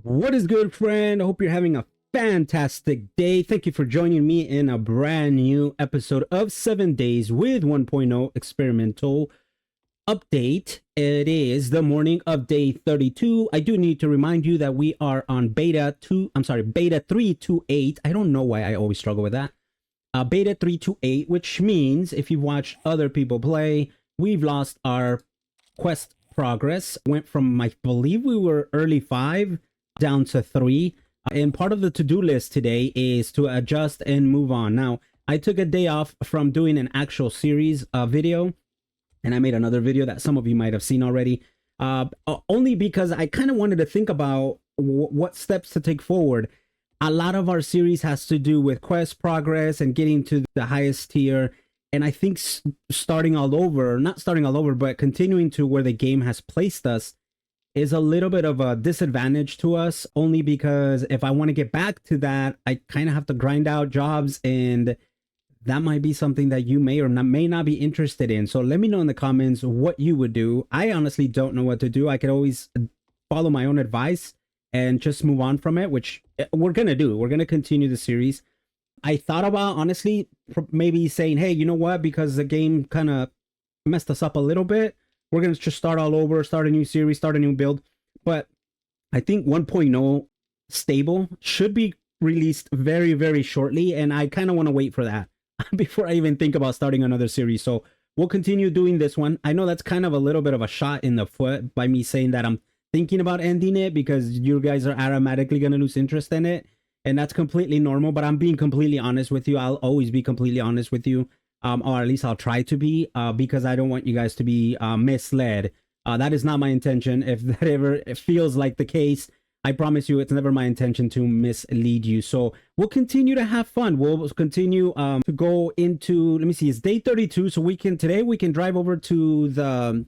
What is good, friend? I hope you're having a fantastic day. Thank you for joining me in a brand new episode of 7 Days with 1.0 Experimental Update. It is the morning of day 32. I do need to remind you that we are on beta 328. I don't know why I always struggle with that. Beta 328, which means if you watch other people play, we've lost our quest progress. Went from, I believe we were early 5 down to 3. And part of the to-do list today is to adjust and move on. Now, I took a day off from doing an actual series video, and I made another video that some of you might have seen already, only because I kind of wanted to think about what steps to take forward. A lot of our series has to do with quest progress and getting to the highest tier. And I think starting all over, not starting all over, but continuing to where the game has placed us is a little bit of a disadvantage to us, only because if I want to get back to that, I kind of have to grind out jobs, and that might be something that you may or may not be interested in. So let me know in the comments what you would do. I honestly don't know what to do. I could always follow my own advice and just move on from it, which we're going to do. We're going to continue the series. I thought about, honestly, maybe saying, hey, you know what? Because the game kind of messed us up a little bit, we're going to just start all over, start a new series, start a new build. But I think 1.0 stable should be released very, very shortly. And I kind of want to wait for that before I even think about starting another series. So we'll continue doing this one. I know that's kind of a little bit of a shot in the foot by me saying that I'm thinking about ending it, because you guys are automatically going to lose interest in it. And that's completely normal, but I'm being completely honest with you. I'll always be completely honest with you. Or at least I'll try to be, because I don't want you guys to be misled. That is not my intention. If that ever feels like the case, I promise you it's never my intention to mislead you. So we'll continue to have fun. We'll continue to go into, let me see, it's day 32. So today we can drive over to the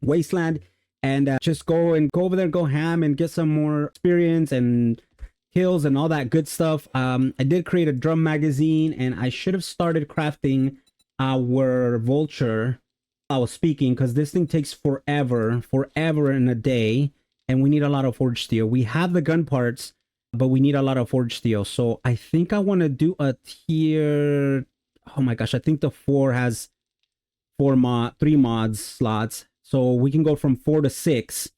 wasteland and just go over there, go ham and get some more experience and kills and all that good stuff. I did create a drum magazine, and I should have started crafting our vulture. I was speaking because this thing takes forever in a day, and we need a lot of forged steel. We have the gun parts, but we need a lot of forged steel. So I think I want to do a tier. Oh my gosh, I think the 4 has 3 mods slots, so we can go from 4 to 6.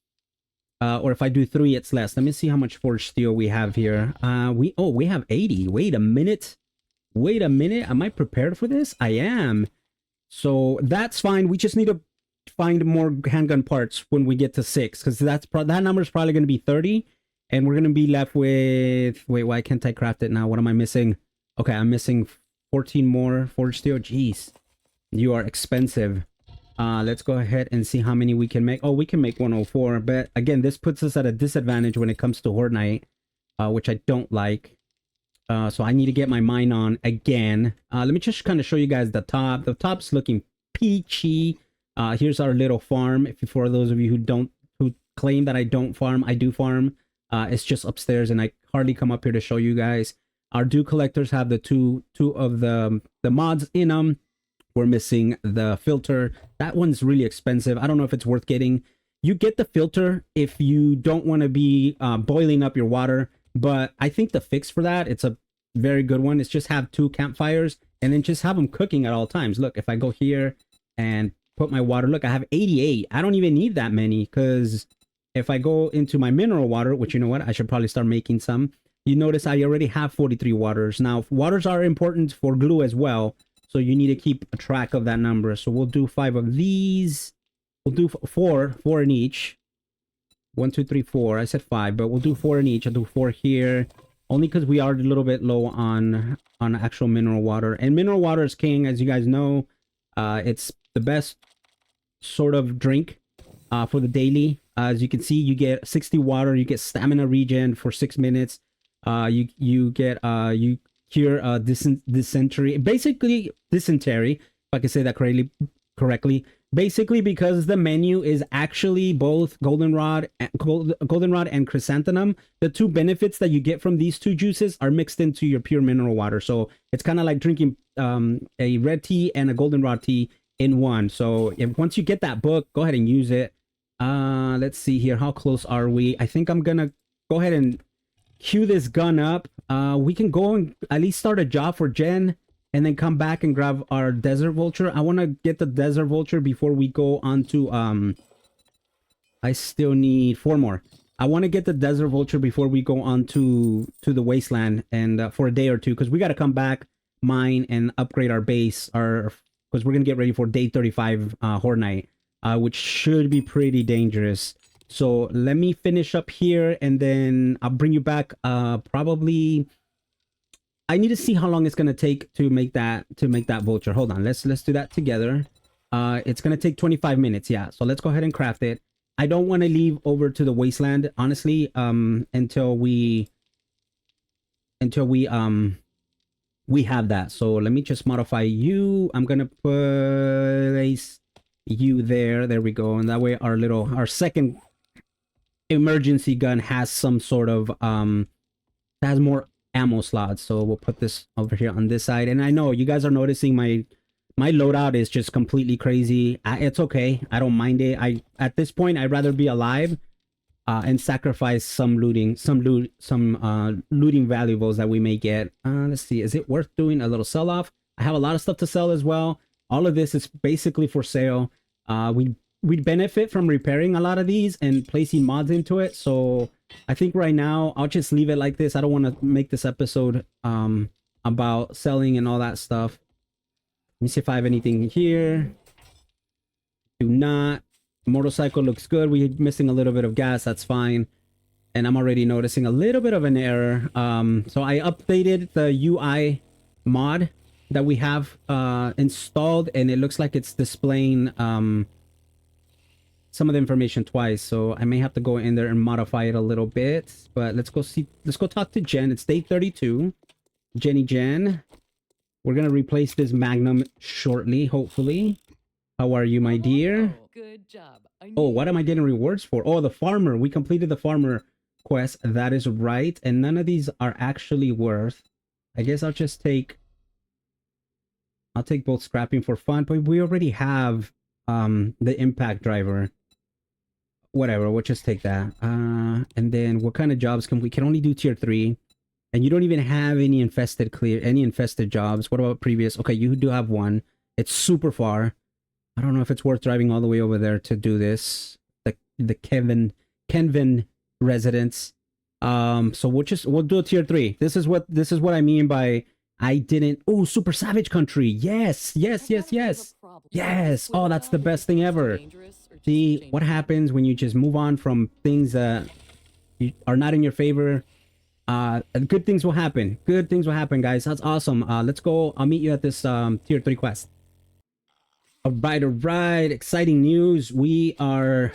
Or if I do 3, it's less. Let me see how much forged steel we have here. We have 80. Wait a minute. Am I prepared for this? I am. So that's fine. We just need to find more handgun parts when we get to 6, because that number is probably going to be 30, and we're going to be left with. Wait, why can't I craft it now? What am I missing? Okay, I'm missing 14 more forged steel. Jeez, you are expensive. Let's go ahead and see how many we can make. Oh, we can make 104, but again, this puts us at a disadvantage when it comes to Horde Night, which I don't like. So I need to get my mine on again. Let me just kind of show you guys the top. The top's looking peachy. Here's our little farm. For those of you who claim that I don't farm, I do farm. It's just upstairs, and I hardly come up here to show you guys. Our dew collectors have the two of the mods in them. We're missing the filter. That one's really expensive. I don't know if it's worth getting. You get the filter if you don't want to be boiling up your water, but I think the fix for that, it's a very good one. It's just have 2 campfires and then just have them cooking at all times. Look, if I go here and put my water, look, I have 88. I don't even need that many, because if I go into my mineral water, which, you know what, I should probably start making some. You notice I already have 43 waters. Now, waters are important for glue as well, so you need to keep a track of that number. So we'll do 5 of these. We'll do 4 in each. 1, 2, 3, 4. I said 5, but we'll do 4 in each. I'll do 4 here, only because we are a little bit low on actual mineral water. And mineral water is king, as you guys know. It's the best sort of drink for the daily. As you can see, you get 60 water. You get stamina regen for 6 minutes. You cure dysentery, basically dysentery, if I can say that correctly. Basically, because the menu is actually both goldenrod and chrysanthemum, the 2 benefits that you get from these 2 juices are mixed into your pure mineral water. So it's kind of like drinking a red tea and a goldenrod tea in one. So once you get that book, go ahead and use it. Let's see here. How close are we? I think I'm gonna go ahead and queue this gun up. We can go and at least start a job for Jen and then come back and grab our desert vulture. I want to get the desert vulture before we go on to I still need 4 more. I want to get the desert vulture before we go on to the wasteland and for a day or two, because we got to come back, mine, and upgrade our base, because we're gonna get ready for day 35 horde night, which should be pretty dangerous. So let me finish up here and then I'll bring you back. Probably I need to see how long it's gonna take to make that vulture. Hold on, let's do that together. It's gonna take 25 minutes. Yeah, so let's go ahead and craft it. I don't want to leave over to the wasteland, honestly, until we have that. So let me just modify you. I'm gonna place you there. There we go. And that way our second emergency gun has some sort of has more ammo slots. So we'll put this over here on this side. And I know you guys are noticing my loadout is just completely crazy. It's okay. I don't mind it. At this point I'd rather be alive and sacrifice some looting valuables that we may get. Let's see, is it worth doing a little sell-off? I have a lot of stuff to sell as well. All of this is basically for sale. We'd benefit from repairing a lot of these and placing mods into it. So I think right now I'll just leave it like this. I don't want to make this episode about selling and all that stuff. Let me see if I have anything here. Do not. Motorcycle looks good. We're missing a little bit of gas. That's fine. And I'm already noticing a little bit of an error. So I updated the UI mod that we have installed, and it looks like it's displaying some of the information twice. So I may have to go in there and modify it a little bit. But let's go talk to Jen. It's day 32. Jen. We're gonna replace this Magnum shortly, hopefully. How are you, my dear? Good job. Oh, what am I getting rewards for? Oh, the farmer. We completed the farmer quest. That is right. And none of these are actually worth. I guess I'll take both scrapping for fun, but we already have the impact driver. Whatever, we'll just take that. And then what kind of jobs can we only do tier 3. And you don't even have any infested jobs. What about previous? Okay, you do have one. It's super far. I don't know if it's worth driving all the way over there to do this. The Kenvin residence. So we'll do a tier 3. This is what I mean by I didn't. Oh, super savage country. Yes. Yes. Oh, that's the best thing ever. See what happens when you just move on from things that are not in your favor. Good things will happen. Good things will happen, guys. That's awesome. Let's go. I'll meet you at this tier 3 quest. All right. Exciting news. We are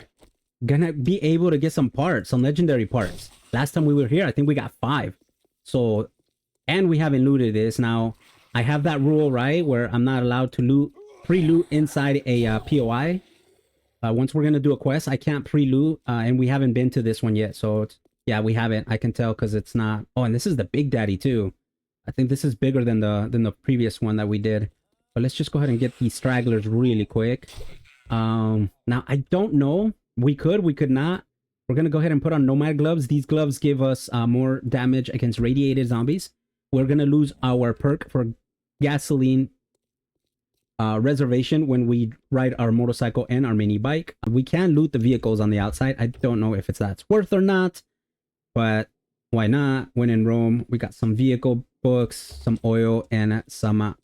gonna be able to get some legendary parts. Last time we were here, I think we got 5. So, and we haven't looted this. Now, I have that rule, right, where I'm not allowed to pre-loot inside a POI. Once we're gonna do a quest, I can't pre-loot, and we haven't been to this one yet. So, yeah, we haven't. I can tell because it's not. Oh, and this is the Big Daddy too. I think this is bigger than the previous one that we did. But let's just go ahead and get these stragglers really quick. Now, I don't know. We could not. We're going to go ahead and put on Nomad gloves. These gloves give us more damage against radiated zombies. We're going to lose our perk for gasoline reservation when we ride our motorcycle and our mini bike. We can loot the vehicles on the outside. I don't know if that's worth or not, but why not? When in Rome, we got some vehicle books, some oil, and some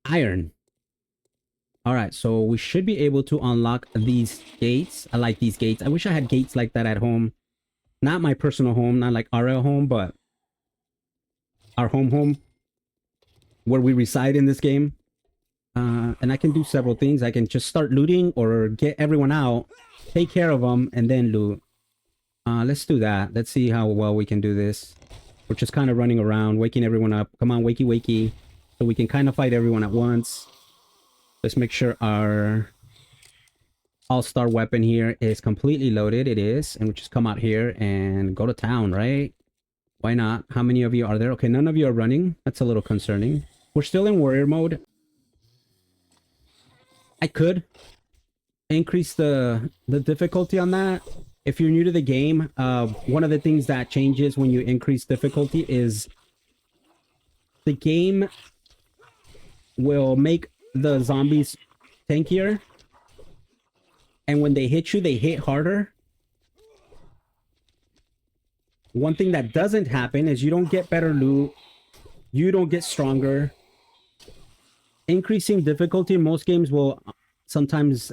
iron. All right, so we should be able to unlock these gates. I like these gates. I wish I had gates like that at home. Not my personal home, not like RL home, but our home where we reside in this game. And I can do several things. I can just start looting or get everyone out, take care of them, and then loot. Let's do that. Let's see how well we can do this. We're just kind of running around, waking everyone up. Come on, wakey. So we can kind of fight everyone at once. Let's make sure our all-star weapon here is completely loaded. It is. And we just come out here and go to town, right? Why not? How many of you are there? Okay, none of you are running. That's a little concerning. We're still in warrior mode. I could increase the difficulty on that. if you're new to the game, one of the things that changes when you increase difficulty is the game will make the zombies tankier, and when they hit you, they hit harder. One thing that doesn't happen is you don't get better loot, you don't get stronger. Increasing difficulty in most games will sometimes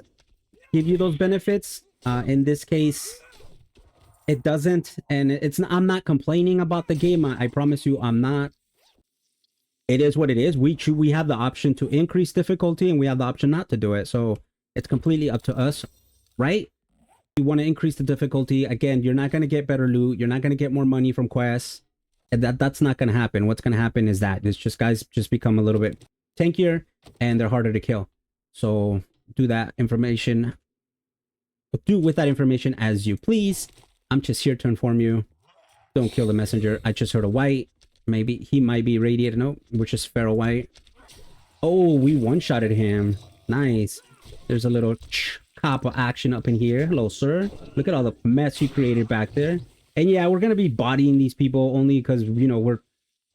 give you those benefits. In this case, it doesn't, and it's not, I'm not complaining about the game. I promise you, I'm not. It is what it is. We have the option to increase difficulty, and we have the option not to do it. So it's completely up to us, right? You want to increase the difficulty. Again, you're not going to get better loot. You're not going to get more money from quests. And that's not going to happen. What's going to happen is that it's just guys just become a little bit tankier and they're harder to kill. So do that information. Do with that information as you please. I'm just here to inform you. Don't kill the messenger. I just heard a white. Maybe he might be radiated. No, we're just feral white. Oh, we one-shotted him. Nice. There's a little cop action up in here. Hello, sir. Look at all the mess you created back there. And yeah, we're gonna be bodying these people only because, you know,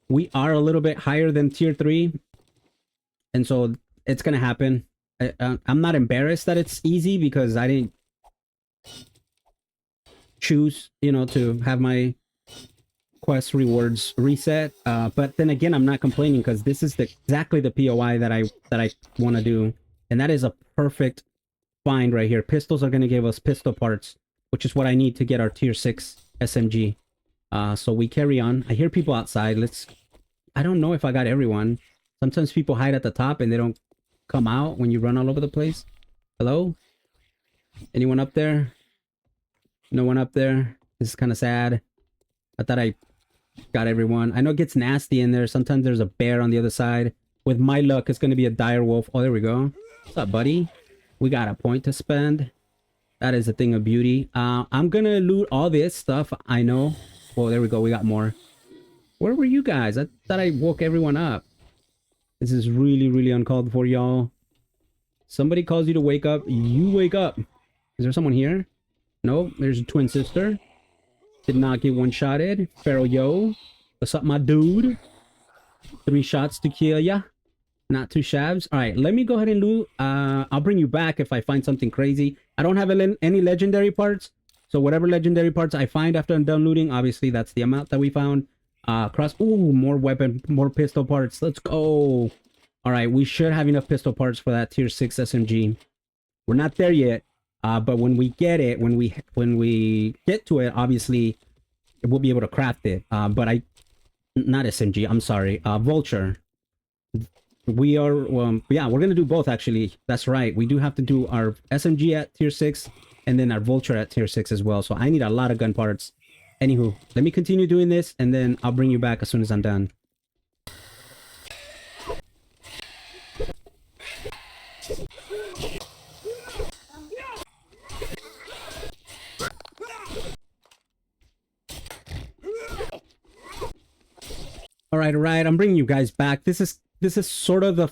we are a little bit higher than tier 3, and so it's gonna happen. I'm not embarrassed that it's easy because I didn't choose, you know, to have my quest rewards reset. But then again, I'm not complaining because this is exactly the POI that I want to do, and that is a perfect find right here. Pistols are gonna give us pistol parts, which is what I need to get our tier 6 SMG. So we carry on. I hear people outside. I don't know if I got everyone. Sometimes people hide at the top and they don't come out when you run all over the place. Hello? Anyone up there? No one up there? This is kind of sad. I thought I got everyone. I know it gets nasty in there. Sometimes there's a bear on the other side. With my luck, it's going to be a dire wolf. Oh, there we go. What's up, buddy? We got a point to spend. That is a thing of beauty. I'm gonna loot all this stuff. I know. Oh, there we go. We got more. Where were you guys? I thought I woke everyone up. This is really, really uncalled for, y'all. Somebody calls you to wake up. You wake up. Is there someone here? Nope. There's a twin sister. Did not get one-shotted. Feral yo. What's up, my dude? 3 shots to kill ya. Not 2 shabs. All right, let me go ahead and loot. I'll bring you back if I find something crazy. I don't have any legendary parts, so whatever legendary parts I find after I'm done looting, obviously that's the amount that we found. Ooh, more weapon, more pistol parts. Let's go. All right, we should have enough pistol parts for that tier 6 SMG. We're not there yet, but when we get it, when we get to it, obviously we'll be able to craft it. But not SMG. I'm sorry, Vulture. We are, yeah, we're gonna do both actually. That's right. We do have to do our SMG at tier 6 and then our Vulture at tier 6 as well. So I need a lot of gun parts. Anywho, let me continue doing this and then I'll bring you back as soon as I'm done. All right. I'm bringing you guys back. This is sort of the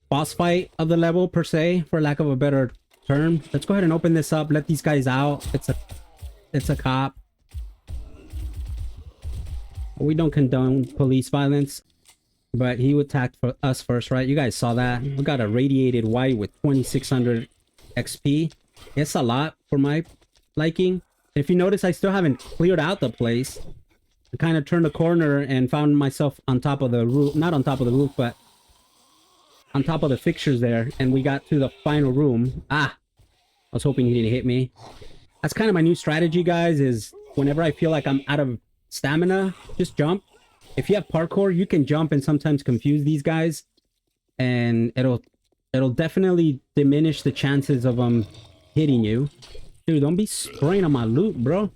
boss fight of the level per se, for lack of a better term. Let's go ahead and open this up. Let these guys out. It's a cop. We don't condone police violence, but he attacked us first, right? You guys saw that. We got a radiated white with 2600 XP. It's a lot for my liking. If you notice, I still haven't cleared out the place. I kind of turned a corner and found myself on top of the roof. Not on top of the roof, but on top of the fixtures there. And we got to the final room. Ah, I was hoping he didn't hit me. That's kind of my new strategy, guys, is whenever I feel like I'm out of stamina, just jump. If you have parkour, you can jump and sometimes confuse these guys. And it'll definitely diminish the chances of them hitting you. Dude, don't be spraying on my loot, bro.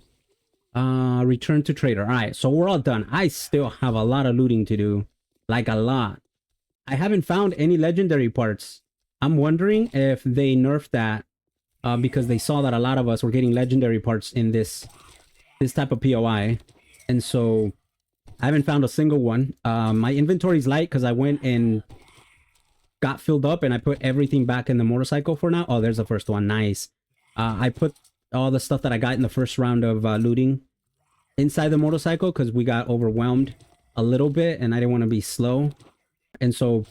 Return to trader. All right, so we're all done. I still have a lot of looting to do, like a lot. I haven't found any legendary parts. I'm wondering if they nerfed that because they saw that a lot of us were getting legendary parts in this type of POI, and so I haven't found a single one. My inventory's light because I went and got filled up and I put everything back in the motorcycle for now. Oh, there's the first one. Nice. I put all the stuff that I got in the first round of looting inside the motorcycle, because we got overwhelmed a little bit and I didn't want to be slow. And so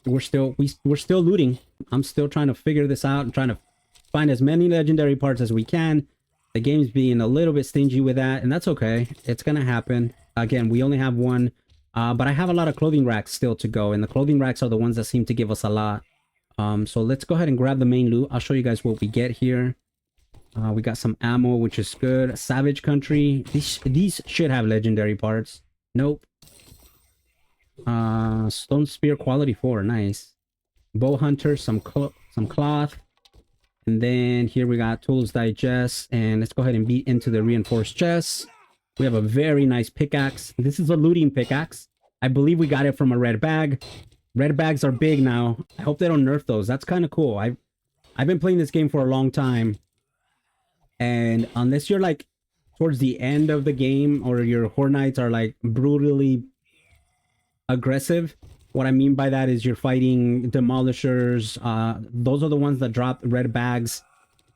we're still looting. I'm still trying to figure this out and trying to find as many legendary parts as we can. The game's being a little bit stingy with that, and that's okay. It's gonna happen. Again, we only have one, but I have a lot of clothing racks still to go, and the clothing racks are the ones that seem to give us a lot. So let's go ahead and grab the main loot. I'll show you guys what we get here. We got some ammo, which is good. Savage Country. These should have legendary parts. Nope. Stone Spear quality 4. Nice. Bow Hunter, some cloth. And then here we got Tools Digest. And let's go ahead and beat into the reinforced chest. We have a very nice pickaxe. This is a looting pickaxe. I believe we got it from a red bag. Red bags are big now. I hope they don't nerf those. That's kind of cool. I've been playing this game for a long time. And unless you're like towards the end of the game or your Horde Knights are like brutally aggressive, what I mean by that is you're fighting demolishers. Those are the ones that drop red bags,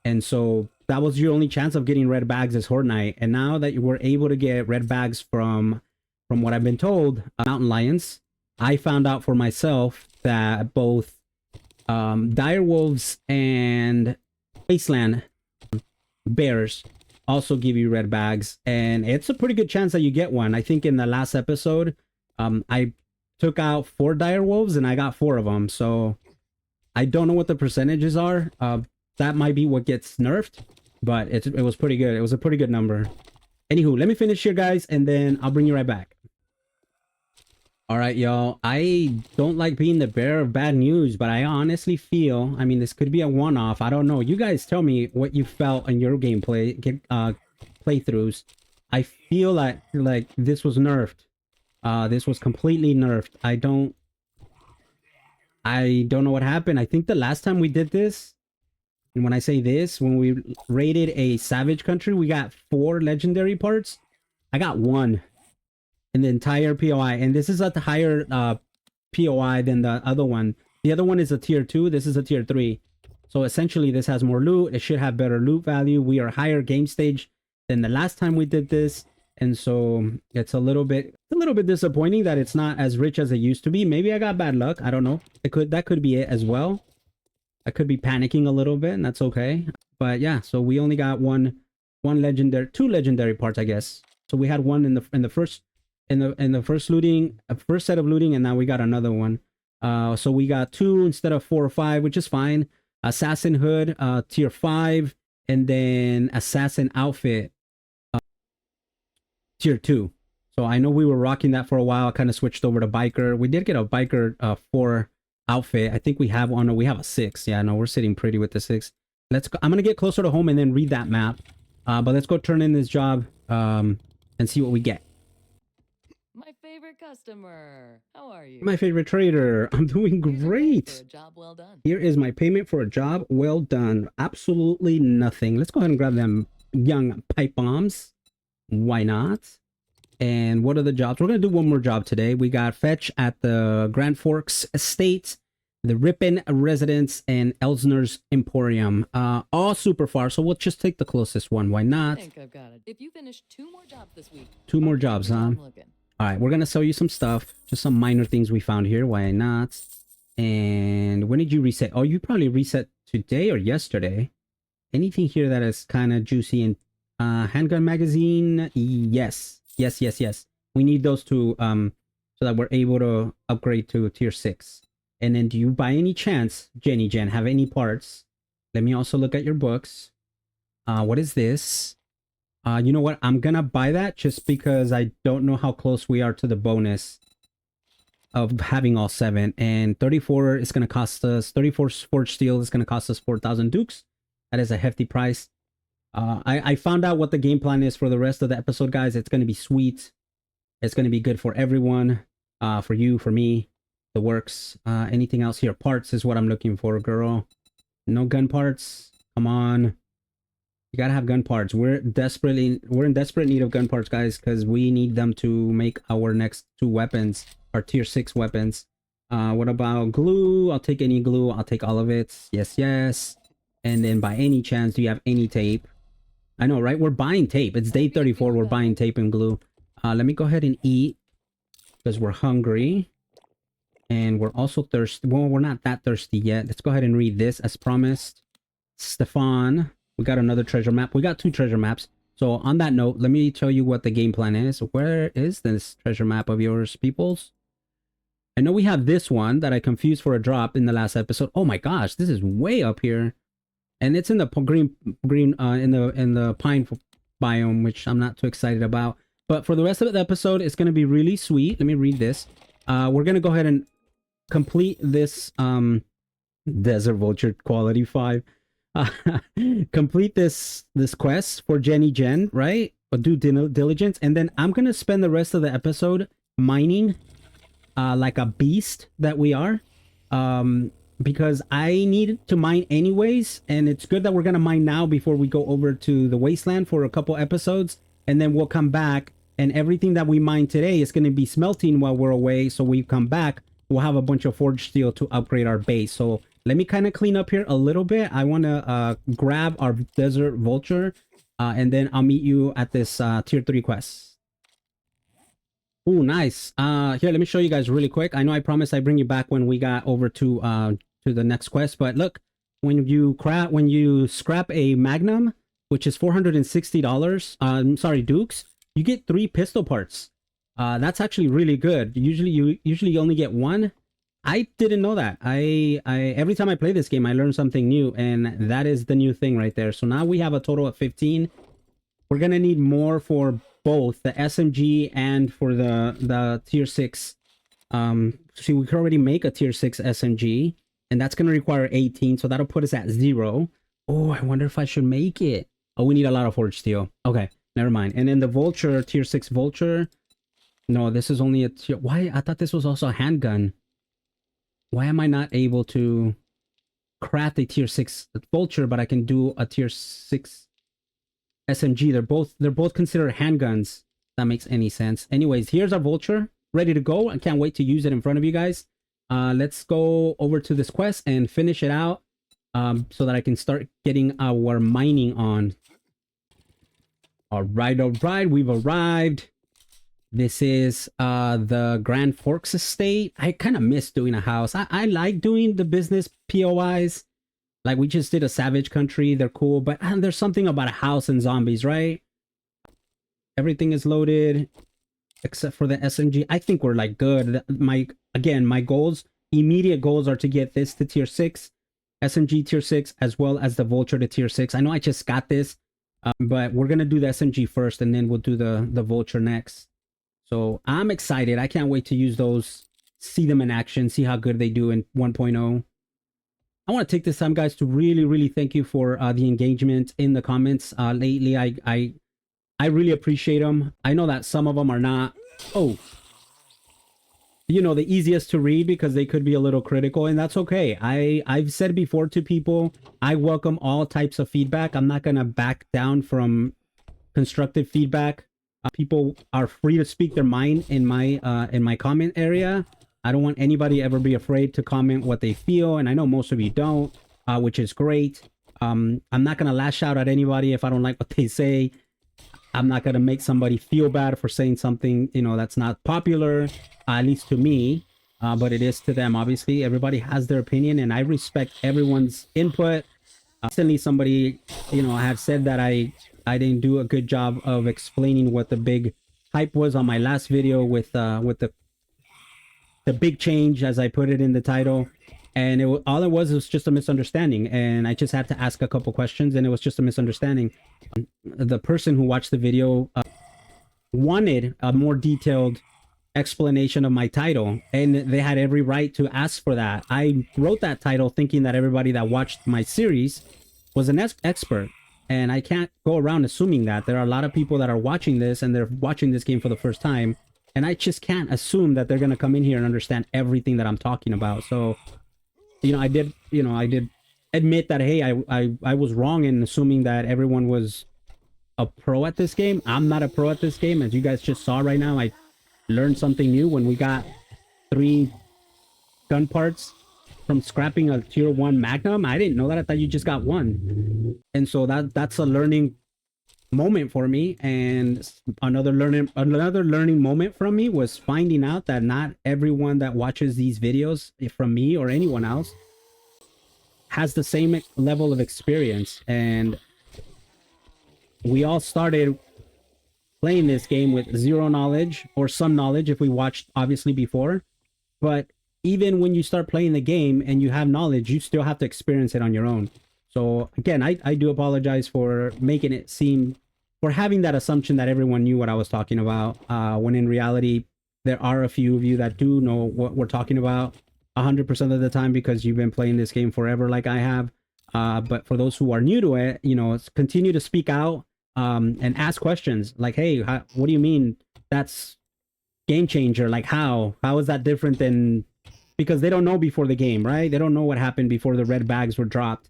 and so that was your only chance of getting red bags as Horde Knight. And now that you were able to get red bags from what I've been told, Mountain Lions, I found out for myself that both dire wolves and wasteland bears also give you red bags, and it's a pretty good chance that you get one. I think in the last episode, I took out 4 dire wolves and I got 4 of them. So I don't know what the percentages are. That might be what gets nerfed, but it was pretty good. It was a pretty good number. Anywho, let me finish here, guys, and then I'll bring you right back. All right, y'all. I don't like being the bearer of bad news, but I honestly feel, I mean, this could be a one-off. I don't know. You guys tell me what you felt in your gameplay playthroughs. I feel like this was nerfed. This was completely nerfed. I don't know what happened. I think the last time we did this, and when I say this, when we raided a Savage Country, we got 4 legendary parts. I got 1 in the entire POI, and this is a higher POI than the other one. The other one is a tier 2. This is a tier 3. So essentially, this has more loot. It should have better loot value. We are higher game stage than the last time we did this. And so it's a little bit disappointing that it's not as rich as it used to be. Maybe I got bad luck. I don't know. That could be it as well. I could be panicking a little bit, and that's okay. But yeah, so we only got two legendary parts, I guess. So we had one in the first looting, first set of looting, and now we got another one. So we got 2 instead of 4 or 5, which is fine. Assassin Hood, tier 5, and then Assassin Outfit, tier 2. So I know we were rocking that for a while. I kind of switched over to Biker. We did get a Biker 4 outfit. I think we have one. No, we have a 6. Yeah, no, we're sitting pretty with the 6. Let's go. I'm gonna get closer to home and then read that map. But let's go turn in this job and see what we get. My favorite customer. How are you? My favorite trader. I'm doing great. For a job well done. Here is my payment for a job well done. Absolutely nothing. Let's go ahead and grab them young pipe bombs. Why not? And what are the jobs? We're going to do one more job today. We got fetch at the Grand Forks Estate, the Ripon Residence, and Elsner's Emporium. All super far, so we'll just take the closest one. Why not? I think I've got it. If you finish 2 more jobs this week. 2 more jobs, huh? All right, we're going to sell you some stuff. Just some minor things we found here. Why not? And when did you reset? Oh, you probably reset today or yesterday. Anything here that is kind of juicy? And handgun magazine? Yes. Yes. We need those two so that we're able to upgrade to tier 6. And then do you by any chance, Jenny Jen, have any parts? Let me also look at your books. What is this? You know what? I'm gonna buy that just because I don't know how close we are to the bonus of having all 7. And 34 is gonna cost us 34 forged steel is gonna cost us 4,000 dukes. That is a hefty price. I found out what the game plan is for the rest of the episode, guys. It's going to be sweet. It's going to be good for everyone. For you, for me, the works. Anything else here? Parts is what I'm looking for, girl. No gun parts. Come on. You got to have gun parts. We're in desperate need of gun parts, guys, because we need them to make our next 2 weapons, our tier 6 weapons. What about glue? I'll take any glue. I'll take all of it. Yes. And then by any chance, do you have any tape? I know, right? We're buying tape. It's day 34. We're buying tape and glue. Let me go ahead and eat because we're hungry. And we're also thirsty. Well, we're not that thirsty yet. Let's go ahead and read this as promised. Stefan, we got another treasure map. We got 2 treasure maps. So on that note, let me tell you what the game plan is. Where is this treasure map of yours, peoples? I know we have this one that I confused for a drop in the last episode. Oh my gosh, this is way up here. And it's in the green in the pine biome, which I'm not too excited about. But for the rest of the episode, it's going to be really sweet. Let me read this. We're going to go ahead and complete this Desert Vulture quality 5. Complete this quest for Jenny Jen, right? Or do diligence, and then I'm gonna spend the rest of the episode mining like a beast that we are, because I need to mine anyways, and it's good that we're gonna mine now before we go over to the wasteland for a couple episodes, and then we'll come back and everything that we mine today is going to be smelting while we're away. So we come back, we'll have a bunch of forged steel to upgrade our base. So let me kind of clean up here a little bit. I want to grab our desert vulture, and then I'll meet you at this tier 3 quest. Oh, nice. Here, let me show you guys really quick. I know I promised I bring you back when we got over to the next quest, but look, when you scrap a magnum, which is $460, sorry, dukes, you get 3 pistol parts. That's actually really good. Usually you only get 1. I didn't know that. I every time I play this game, I learn something new, and that is the new thing right there. So now we have a total of 15. We're gonna need more for both the SMG and for the tier 6. See, we can already make a tier 6 SMG, and that's gonna require 18, so that'll put us at 0. Oh, I wonder if I should make it. Oh, we need a lot of forged steel. Okay, never mind. And then the vulture, tier 6 vulture. No, this is only a tier. Why? I thought this was also a handgun. Why am I not able to craft a tier 6 vulture, but I can do a tier 6 SMG? They're both considered handguns. That makes any sense. Anyways, here's our vulture ready to go. I can't wait to use it in front of you guys. Let's go over to this quest and finish it out, so that I can start getting our mining on. All right, we've arrived. This is the Grand Forks estate. I kind of miss doing a house. I like doing the business POIs. Like, we just did a Savage Country. They're cool, but there's something about a house and zombies, right? Everything is loaded except for the SMG. I think we're like good. My goals, immediate goals, are to get this to tier 6, SMG tier 6, as well as the vulture to tier 6. I know I just got this, but we're gonna do the SMG first, and then we'll do the vulture next. So I'm excited. I can't wait to use those, see them in action, see how good they do in 1.0. I want to take this time, guys, to really thank you for the engagement in the comments lately. I really appreciate them. I know that some of them are not, the easiest to read, because they could be a little critical, and that's okay. I've said before to people, I welcome all types of feedback. I'm not gonna back down from constructive feedback. People are free to speak their mind in my comment area. I don't want anybody ever be afraid to comment what they feel, and I know most of you don't, which is great. I'm not gonna lash out at anybody if I don't like what they say. I'm not gonna make somebody feel bad for saying something that's not popular, at least to me, but it is to them. Obviously, everybody has their opinion, and I respect everyone's input. Recently, somebody had said that I didn't do a good job of explaining what the big hype was on my last video with the big change, as I put it in the title, and all it was just a misunderstanding, and I just had to ask a couple questions, and it was just a misunderstanding. The person who watched the video wanted a more detailed explanation of my title, and they had every right to ask for that. I wrote that title thinking that everybody that watched my series was an expert, and I can't go around assuming that. There are a lot of people that are watching this, and they're watching this game for the first time, and I just can't assume that they're going to come in here and understand everything that I'm talking about. So I did admit that, hey, I was wrong in assuming that everyone was a pro at this game. I'm not a pro at this game. As you guys just saw right now, I learned something new when we got 3 gun parts from scrapping a tier 1 magnum. I didn't know that. I thought you just got 1. And so that's a learning moment for me, and another learning moment from me was finding out that not everyone that watches these videos from me or anyone else has the same level of experience. And we all started playing this game with zero knowledge, or some knowledge if we watched obviously before. But even when you start playing the game and you have knowledge, you still have to experience it on your own. So again, I do apologize for making it seem, for having that assumption that everyone knew what I was talking about, when in reality, there are a few of you that do know what we're talking about 100% of the time, because you've been playing this game forever like I have. But for those who are new to it, you know, continue to speak out, and ask questions like, hey, what do you mean that's game changer? Like, how is that different than, because they don't know before the game, right? They don't know what happened before the red bags were dropped.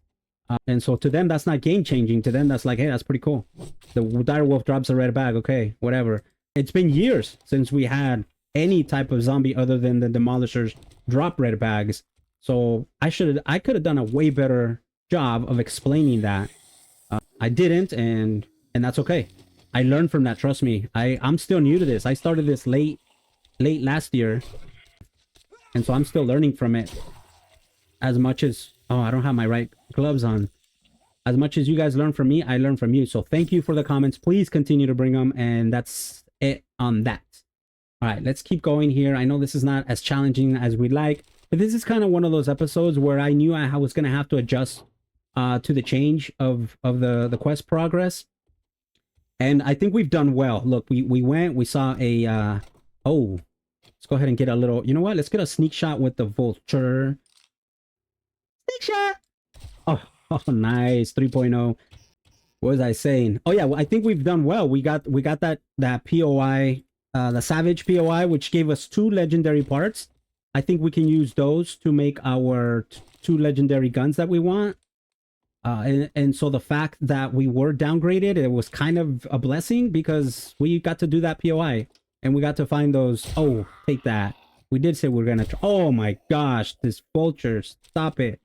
And so to them, that's not game changing. To them, that's like, hey, that's pretty cool. The dire wolf drops a red bag. Okay, whatever. It's been years since we had any type of zombie other than the demolishers drop red bags. So I could have done a way better job of explaining that. I didn't, and that's okay. I learned from that. Trust me. I'm still new to this. I started this late last year, and so I'm still learning from it. As much as, oh, I don't have my right gloves on. As much as you guys learn from me, I learn from you. So thank you for the comments. Please continue to bring them, and that's it on that. All right, let's keep going here. I know this is not as challenging as we'd like, but this is kind of one of those episodes where I knew I was going to have to adjust to the change of the quest progress. And I think we've done well. Look, we saw a, oh, let's go ahead and get a little, you know what? Let's get a sneak shot with the vulture. Sneak shot. Oh, nice. 3.0. What was I saying? Oh yeah, well, I think we've done well. We got that POI, the Savage POI, which gave us 2 legendary parts. I think we can use those to make our 2 legendary guns that we want. And so the fact that we were downgraded, it was kind of a blessing, because we got to do that POI and we got to find those. Oh, take that. We did say we we're gonna. Oh my gosh, this vulture! Stop it.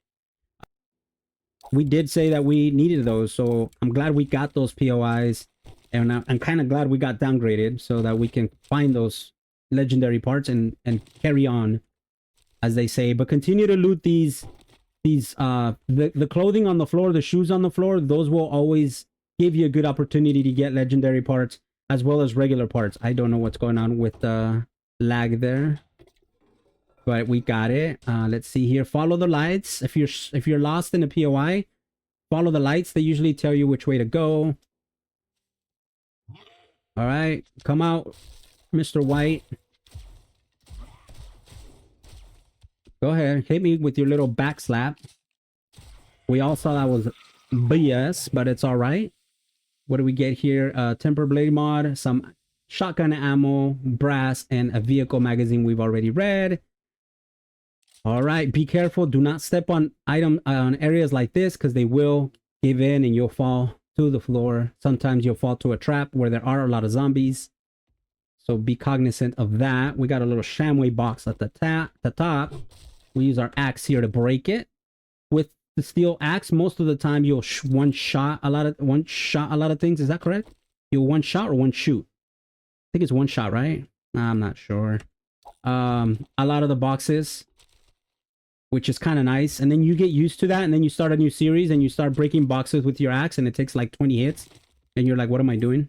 We did say that we needed those, so I'm glad we got those POIs, and I'm kind of glad we got downgraded so that we can find those legendary parts and carry on, as they say. But continue to loot these the clothing on the floor, the shoes on the floor. Those will always give you a good opportunity to get legendary parts as well as regular parts. I don't know what's going on with the lag there, but we got it. Let's see here. Follow the lights. If you're lost in a POI, follow the lights. They usually tell you which way to go. All right, come out, Mr. White. Go ahead, hit me with your little back slap. We all saw that was BS, but it's all right. What do we get here? Temper blade mod, some shotgun ammo, brass, and a vehicle magazine we've already read. All right, be careful. Do not step on areas like this, because they will give in and you'll fall to the floor. Sometimes you'll fall to a trap where there are a lot of zombies. So be cognizant of that. We got a little shamway box at the top. We use our axe here to break it. With the steel axe, most of the time you'll one shot a lot of things. Is that correct? You'll one shot or one shoot? I think it's one shot, right? I'm not sure. A lot of the boxes, which is kind of nice. And then you get used to that, and then you start a new series and you start breaking boxes with your axe, and it takes like 20 hits. And you're like, what am I doing?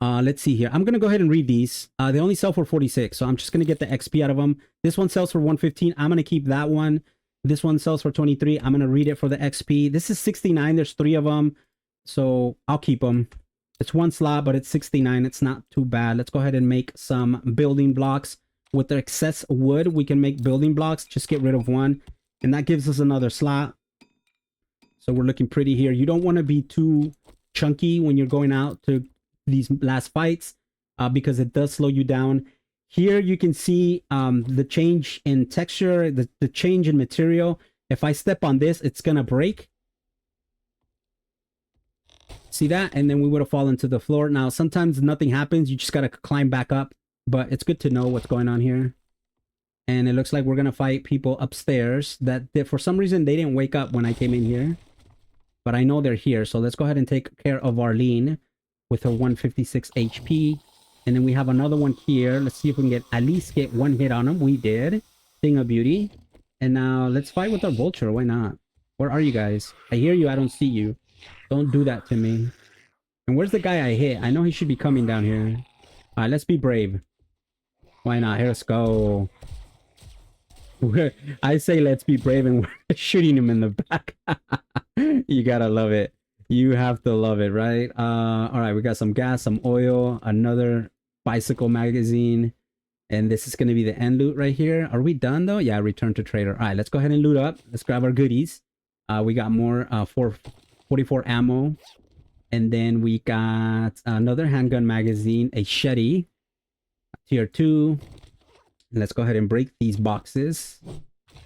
Let's see here. I'm going to go ahead and read these. They only sell for 46, so I'm just going to get the XP out of them. This one sells for 115. I'm going to keep that one. This one sells for 23. I'm going to read it for the XP. This is 69. There's 3 of them, so I'll keep them. It's 1 slot, but it's 69. It's not too bad. Let's go ahead and make some building blocks. With the excess wood, we can make building blocks. Just get rid of 1, and that gives us another slot. So we're looking pretty here. You don't want to be too chunky when you're going out to these last fights, because it does slow you down. Here you can see the change in texture, the change in material. If I step on this, it's gonna break. See that? And then we would have fallen to the floor. Now sometimes nothing happens, you just gotta climb back up, but it's good to know what's going on here. And it looks like we're gonna fight people upstairs that for some reason they didn't wake up when I came in here. but I know they're here. So let's go ahead and take care of Arlene with her 156 HP. And then we have another one here. Let's see if we can get at least get one hit on him. We did. Thing of beauty. And now let's fight with our vulture. Why not? Where are you guys? I hear you. I don't see you. Don't do that to me. And where's the guy I hit? I know he should be coming down here. All right, let's be brave. Why not? Here, let's go. I say let's be brave and we're shooting him in the back. You gotta love it. You have to love it, right? All right, we got some gas, some oil, another bicycle magazine. And this is going to be the end loot right here. Are we done though? Yeah, return to trader. All right, let's go ahead and loot up. Let's grab our goodies. We got more 44 ammo. And then we got another handgun magazine, a Shetty, tier 2. Let's go ahead and break these boxes.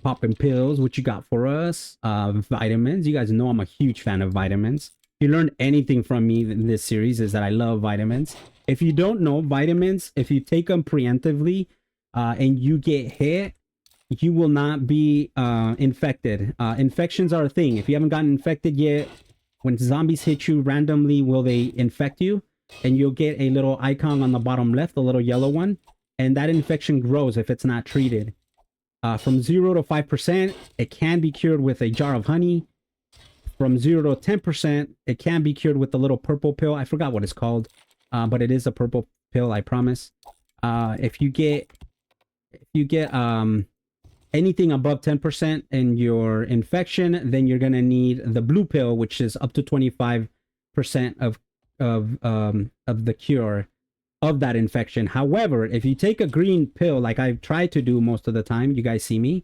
Popping pills, what you got for us? Vitamins. You guys know I'm a huge fan of vitamins. If you learned anything from me in this series is that I love vitamins. If you don't know, vitamins, if you take them preemptively and you get hit, you will not be infected. Infections are a thing. If you haven't gotten infected yet, when zombies hit you randomly, will they infect you? And you'll get a little icon on the bottom left, a little yellow one. And that infection grows if it's not treated. From 0 to 5%, it can be cured with a jar of honey. From 0 to 10%, it can be cured with the little purple pill. I forgot what it's called. But it is a purple pill, I promise. If you get anything above 10% in your infection, then you're gonna need the blue pill, which is up to 25% of the cure of that infection. However, if you take a green pill, like I've tried to do most of the time, you guys see me,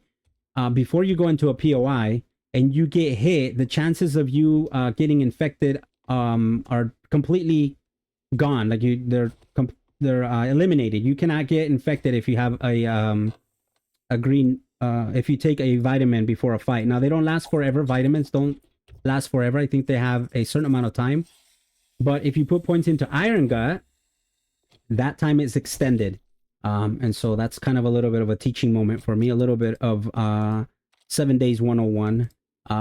before you go into a POI and you get hit, the chances of you getting infected are completely gone. Like they're eliminated. You cannot get infected if you have a green if you take a vitamin before a fight. Now they don't last forever. Vitamins don't last forever. I think they have a certain amount of time. But if you put points into Iron Gut, that time is extended. And so that's kind of a little bit of a teaching moment for me, a little bit of 7 days 101,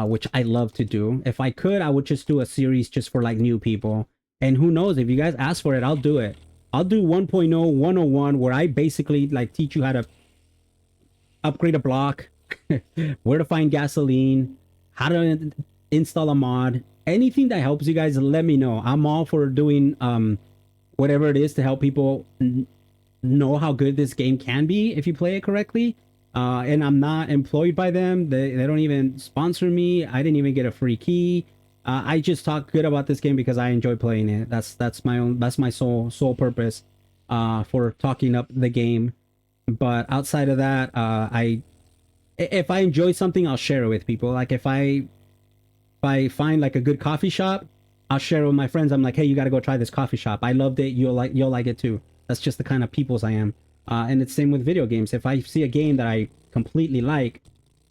which I love to do. If I could, I would just do a series just for like new people. And who knows, if you guys ask for it, I'll do it. I'll do 1.0 101 where I basically like teach you how to upgrade a block, where to find gasoline, how to install a mod, anything that helps you guys, let me know. I'm all for doing whatever it is to help people know how good this game can be if you play it correctly. And I'm not employed by them. They don't even sponsor me. I didn't even get a free key. I just talk good about this game because I enjoy playing it. That's my sole purpose for talking up the game. But outside of that, if I enjoy something, I'll share it with people. Like if I find like a good coffee shop, I'll share it with my friends. I'm like, hey, you got to go try this coffee shop. I loved it. You'll like it too. That's just the kind of peoples I am. And it's same with video games. If I see a game that I completely like,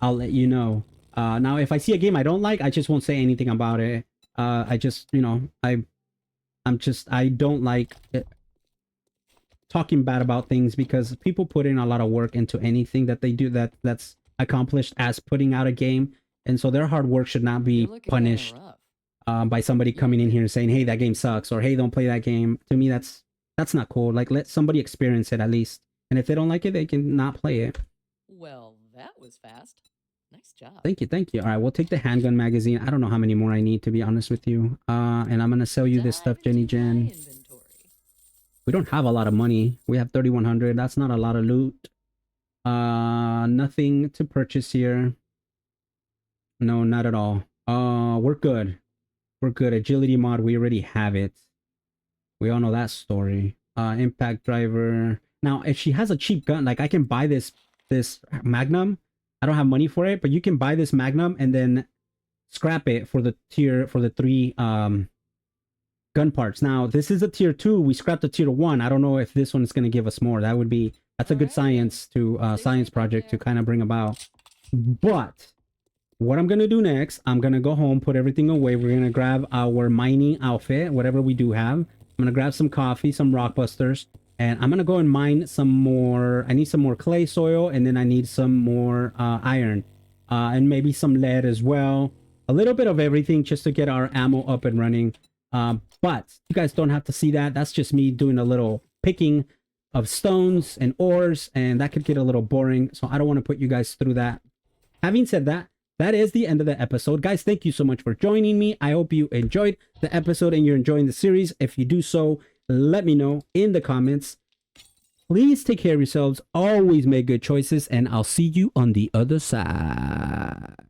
I'll let you know. Now, if I see a game I don't like, I just won't say anything about it. I just, I don't like it, talking bad about things, because people put in a lot of work into anything that they do that's accomplished as putting out a game. And so their hard work should not be punished by somebody coming in here and saying, hey, that game sucks, or hey, don't play that game. To me, that's not cool. Like, let somebody experience it at least. And if they don't like it, they can not play it. Well, that was fast. Nice job. Thank you. All right, we'll take the handgun magazine. I don't know how many more I need, to be honest with you. And I'm gonna sell you this stuff, Jenny Jen. We don't have a lot of money. We have 3,100. That's not a lot of loot. Nothing to purchase here. No, not at all. We're good. We're good. Agility mod, we already have it. We all know that story. Impact driver. Now, if she has a cheap gun, like I can buy this Magnum. I don't have money for it, but you can buy this Magnum and then scrap it for the 3 gun parts. Now, this is a tier 2. We scrapped a tier 1. I don't know if this one is going to give us more. That's a good science project to kind of bring about. But what I'm going to do next, I'm going to go home, put everything away. We're going to grab our mining outfit, whatever we do have. I'm going to grab some coffee, some rock busters, and I'm going to go and mine some more. I need some more clay soil, and then I need some more iron, and maybe some lead as well. a little bit of everything just to get our ammo up and running. But you guys don't have to see that. That's just me doing a little picking of stones and ores, and that could get a little boring. So I don't want to put you guys through that. Having said that, that is the end of the episode. Guys, thank you so much for joining me. I hope you enjoyed the episode and you're enjoying the series. If you do so, let me know in the comments. Please take care of yourselves. Always make good choices, and I'll see you on the other side.